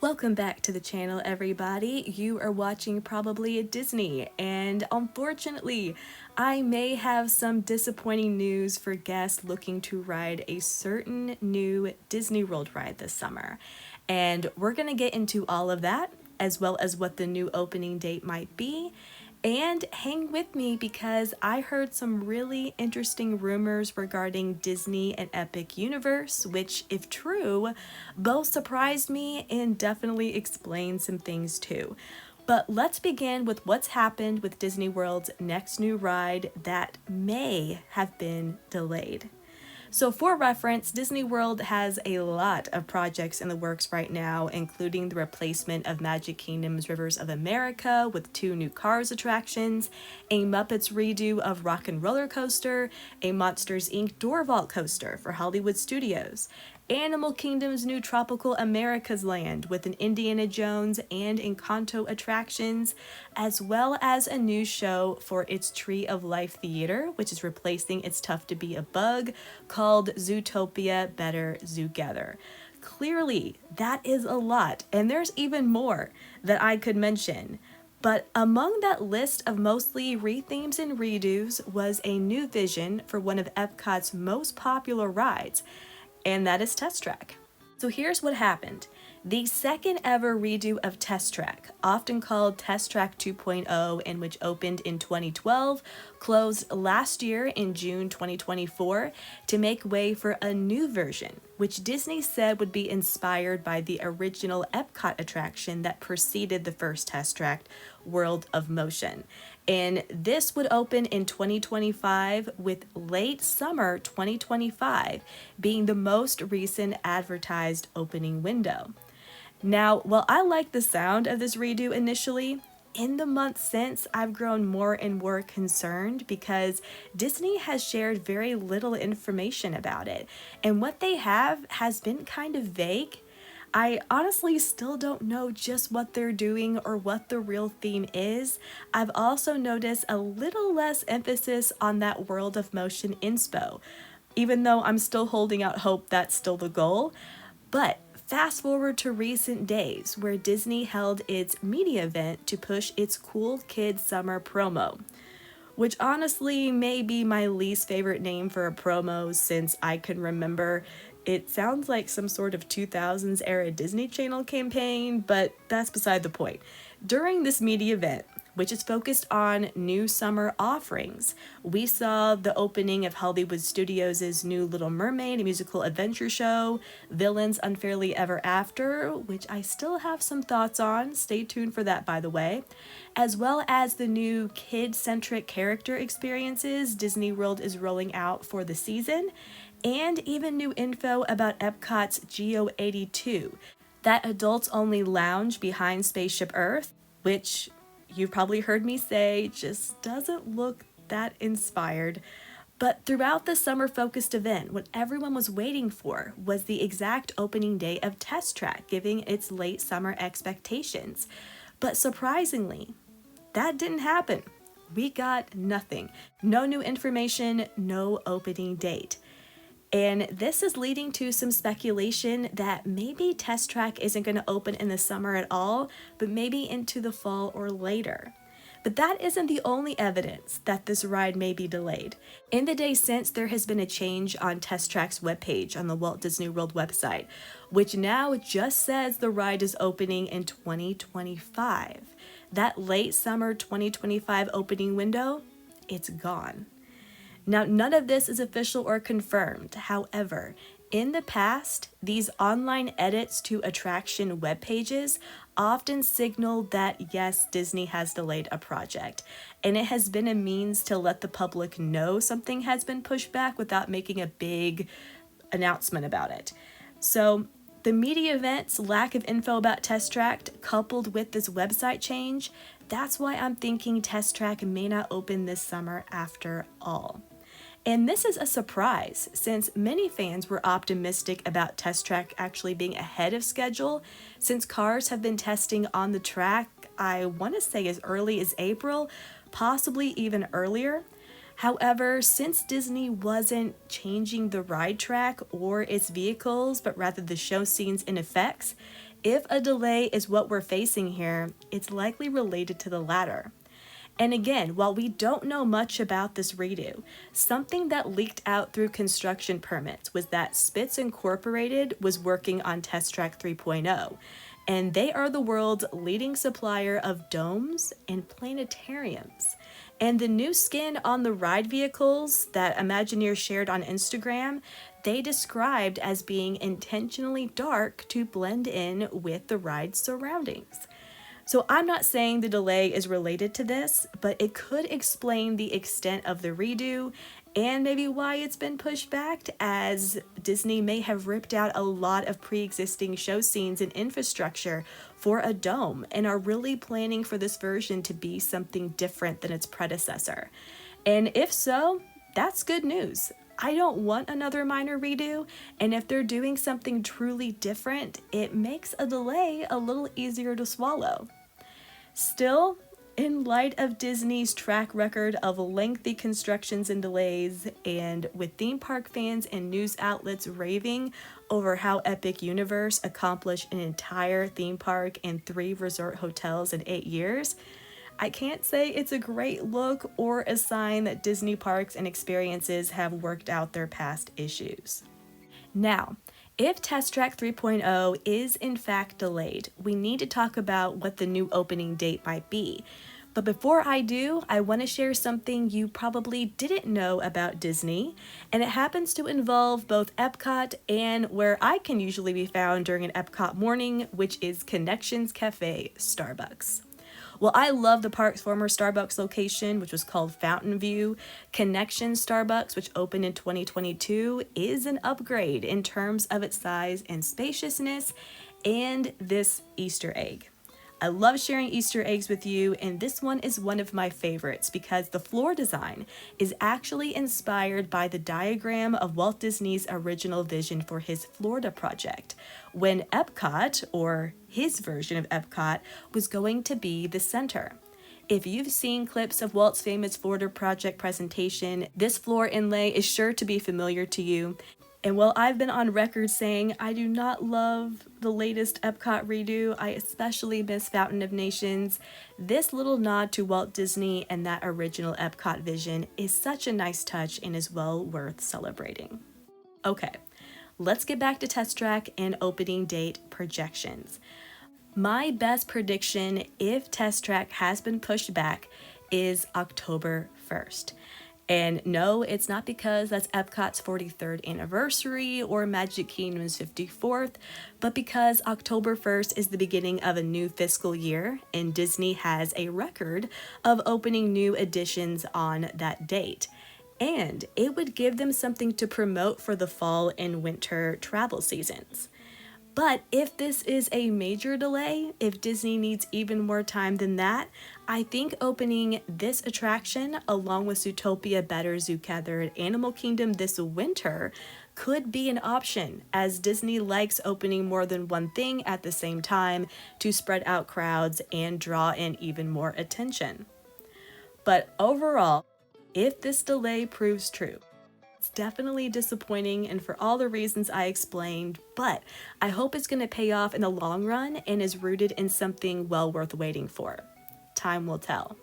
Welcome back to the channel, everybody. You are watching Probably a Disney, and unfortunately, I may have some disappointing news for guests looking to ride a certain new Disney World ride this summer. And we're going to get into all of that, as well as what the new opening date might be. And hang with me because I heard some really interesting rumors regarding Disney and Epic Universe, which, if true, both surprised me and definitely explain some things too. But let's begin with what's happened with Disney World's next new ride that may have been delayed. So for reference, Disney World has a lot of projects in the works right now, including the replacement of Magic Kingdom's Rivers of America with 2 new Cars attractions, a Muppets redo of Rock and Roller Coaster, a Monsters Inc. Door Vault coaster for Hollywood Studios, Animal Kingdom's new Tropical America's Land with an Indiana Jones and Encanto attractions, as well as a new show for its Tree of Life Theater, which is replacing its Tough to Be a Bug, called Zootopia Better Zoogether. Clearly, that is a lot, and there's even more that I could mention. But among that list of mostly rethemes and redos was a new vision for one of Epcot's most popular rides, and that is Test Track. So here's what happened. The second ever redo of Test Track, often called Test Track 2.0 and which opened in 2012, closed last year in June 2024 to make way for a new version, which Disney said would be inspired by the original Epcot attraction that preceded the first Test Track, World of Motion. And this would open in 2025, with late summer 2025 being the most recent advertised opening window. Now, while I like the sound of this redo initially, in the months since, I've grown more and more concerned because Disney has shared very little information about it, and what they have has been kind of vague. I honestly still don't know just what they're doing or what the real theme is. I've also noticed a little less emphasis on that World of Motion inspo, even though I'm still holding out hope that's still the goal. But fast forward to recent days where Disney held its media event to push its Cool Kids Summer promo, which honestly may be my least favorite name for a promo since I can remember. It sounds like some sort of 2000s era Disney Channel campaign, but that's beside the point. During this media event, which is focused on new summer offerings, we saw the opening of Hollywood Studios' new Little Mermaid, a musical adventure show, Villains Unfairly Ever After, which I still have some thoughts on, stay tuned for that by the way, as well as the new kid-centric character experiences Disney World is rolling out for the season, and even new info about Epcot's Geo 82, that adults-only lounge behind Spaceship Earth, which you've probably heard me say just doesn't look that inspired. But throughout the summer-focused event, what everyone was waiting for was the exact opening day of Test Track, giving its late summer expectations. But surprisingly, that didn't happen. We got nothing. No new information, no opening date. And this is leading to some speculation that maybe Test Track isn't going to open in the summer at all, but maybe into the fall or later. But that isn't the only evidence that this ride may be delayed. In the days since, there has been a change on Test Track's webpage on the Walt Disney World website, which now just says the ride is opening in 2025. That late summer 2025 opening window, it's gone. Now, none of this is official or confirmed. However, in the past, these online edits to attraction web pages often signal that yes, Disney has delayed a project, and it has been a means to let the public know something has been pushed back without making a big announcement about it. So the media event's lack of info about Test Track, coupled with this website change, that's why I'm thinking Test Track may not open this summer after all. And this is a surprise, since many fans were optimistic about Test Track actually being ahead of schedule, since cars have been testing on the track, I want to say as early as April, possibly even earlier. However, since Disney wasn't changing the ride track or its vehicles, but rather the show scenes and effects, If a delay is what we're facing here, it's likely related to the latter. And again, while we don't know much about this redo, something that leaked out through construction permits was that Spitz Incorporated was working on Test Track 3.0, and they are the world's leading supplier of domes and planetariums. And the new skin on the ride vehicles that Imagineers shared on Instagram, they described as being intentionally dark to blend in with the ride's surroundings. So I'm not saying the delay is related to this, but it could explain the extent of the redo and maybe why it's been pushed back, as Disney may have ripped out a lot of pre-existing show scenes and infrastructure for a dome and are really planning for this version to be something different than its predecessor. And if so, that's good news. I don't want another minor redo, and if they're doing something truly different, it makes a delay a little easier to swallow. Still, in light of Disney's track record of lengthy constructions and delays, and with theme park fans and news outlets raving over how Epic Universe accomplished an entire theme park and 3 resort hotels in 8 years, I can't say it's a great look or a sign that Disney parks and experiences have worked out their past issues. Now, if Test Track 3.0 is in fact delayed, we need to talk about what the new opening date might be. But before I do, I want to share something you probably didn't know about Disney, and it happens to involve both Epcot and where I can usually be found during an Epcot morning, which is Connections Cafe Starbucks. Well, I love the park's former Starbucks location, which was called Fountain View. Connection Starbucks, which opened in 2022, is an upgrade in terms of its size and spaciousness, and this Easter egg. I love sharing Easter eggs with you, and this one is one of my favorites because the floor design is actually inspired by the diagram of Walt Disney's original vision for his Florida project, when Epcot, or his version of Epcot, was going to be the center. If you've seen clips of Walt's famous Florida project presentation, this floor inlay is sure to be familiar to you. And while I've been on record saying I do not love the latest Epcot redo, I especially miss Fountain of Nations, this little nod to Walt Disney and that original Epcot vision is such a nice touch and is well worth celebrating. Okay, let's get back to Test Track and opening date projections. My best prediction, if Test Track has been pushed back, is October 1st. And no, it's not because that's Epcot's 43rd anniversary or Magic Kingdom's 54th, but because October 1st is the beginning of a new fiscal year, and Disney has a record of opening new additions on that date. And it would give them something to promote for the fall and winter travel seasons. But if this is a major delay, if Disney needs even more time than that, I think opening this attraction along with Zootopia, Better, Zookeeper, and Animal Kingdom this winter could be an option, as Disney likes opening more than one thing at the same time to spread out crowds and draw in even more attention. But overall, if this delay proves true, it's definitely disappointing, and for all the reasons I explained, but I hope it's going to pay off in the long run and is rooted in something well worth waiting for. Time will tell.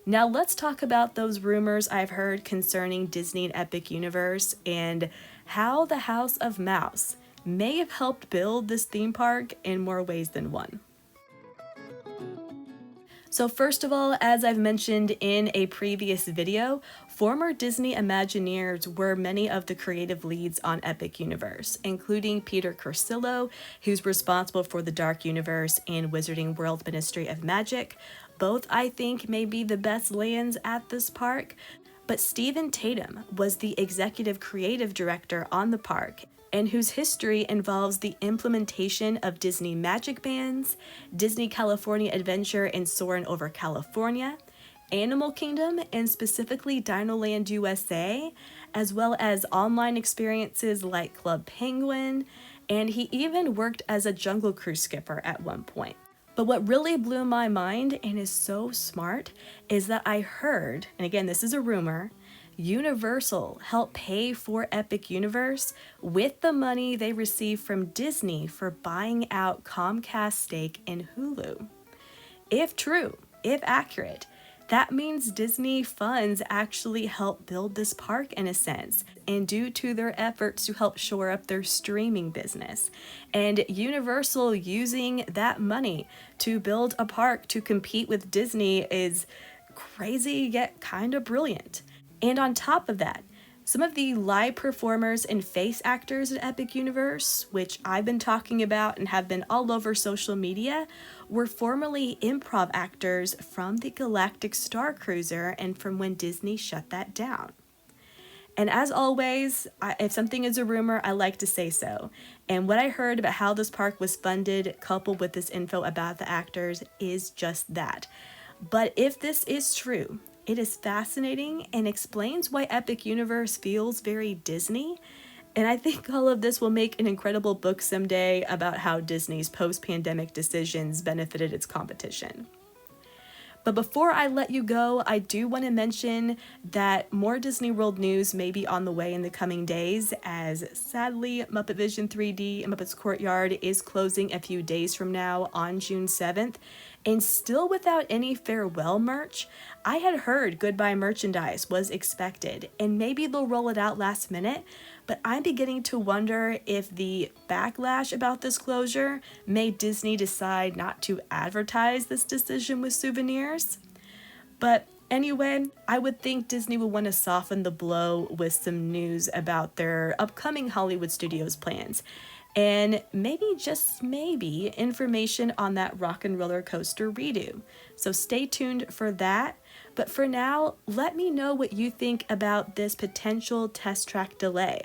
Now let's talk about those rumors I've heard concerning Disney and Epic Universe and how the House of Mouse may have helped build this theme park in more ways than one. So first of all, as I've mentioned in a previous video, former Disney Imagineers were many of the creative leads on Epic Universe, including Peter Cursillo, who's responsible for the Dark Universe and Wizarding World Ministry of Magic. Both, I think, may be the best lands at this park, but Stephen Tatum was the executive creative director on the park, and whose history involves the implementation of Disney Magic Bands, Disney California Adventure and Soarin' Over California, Animal Kingdom, and specifically Dinoland USA, as well as online experiences like Club Penguin, and he even worked as a Jungle Cruise skipper at one point. But what really blew my mind and is so smart is that I heard, and again this is a rumor, Universal helped pay for Epic Universe with the money they received from Disney for buying out Comcast's stake in Hulu. If true, if accurate, that means Disney funds actually help build this park in a sense, and due to their efforts to help shore up their streaming business. And Universal using that money to build a park to compete with Disney is crazy yet kind of brilliant. And on top of that, some of the live performers and face actors at Epic Universe, which I've been talking about and have been all over social media, were formerly improv actors from the Galactic Star Cruiser and from when Disney shut that down. And as always, if something is a rumor, I like to say so. And what I heard about how this park was funded, coupled with this info about the actors, is just that. But if this is true, it is fascinating and explains why Epic Universe feels very Disney. And I think all of this will make an incredible book someday about how Disney's post-pandemic decisions benefited its competition. But before I let you go, I do want to mention that more Disney World news may be on the way in the coming days, as sadly Muppet Vision 3D and Muppet's Courtyard is closing a few days from now on June 7th, and still without any farewell merch. I had heard goodbye merchandise was expected, and maybe they'll roll it out last minute, but I'm beginning to wonder if the backlash about this closure made Disney decide not to advertise this decision with souvenirs. But anyway, I would think Disney would want to soften the blow with some news about their upcoming Hollywood Studios plans. And maybe, just maybe, information on that Rock and Roller Coaster redo. So stay tuned for that. But for now, let me know what you think about this potential test track delay.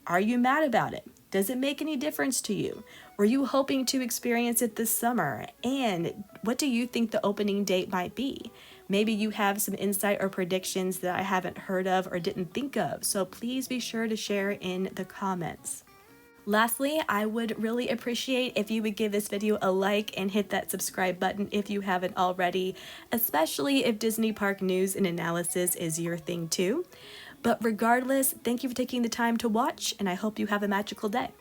Are you mad about it? Does it make any difference to you? Were you hoping to experience it this summer? And what do you think the opening date might be? Maybe you have some insight or predictions that I haven't heard of or didn't think of, so please be sure to share in the comments. Lastly, I would really appreciate if you would give this video a like and hit that subscribe button if you haven't already, especially if Disney Park news and analysis is your thing too. But regardless, thank you for taking the time to watch, and I hope you have a magical day.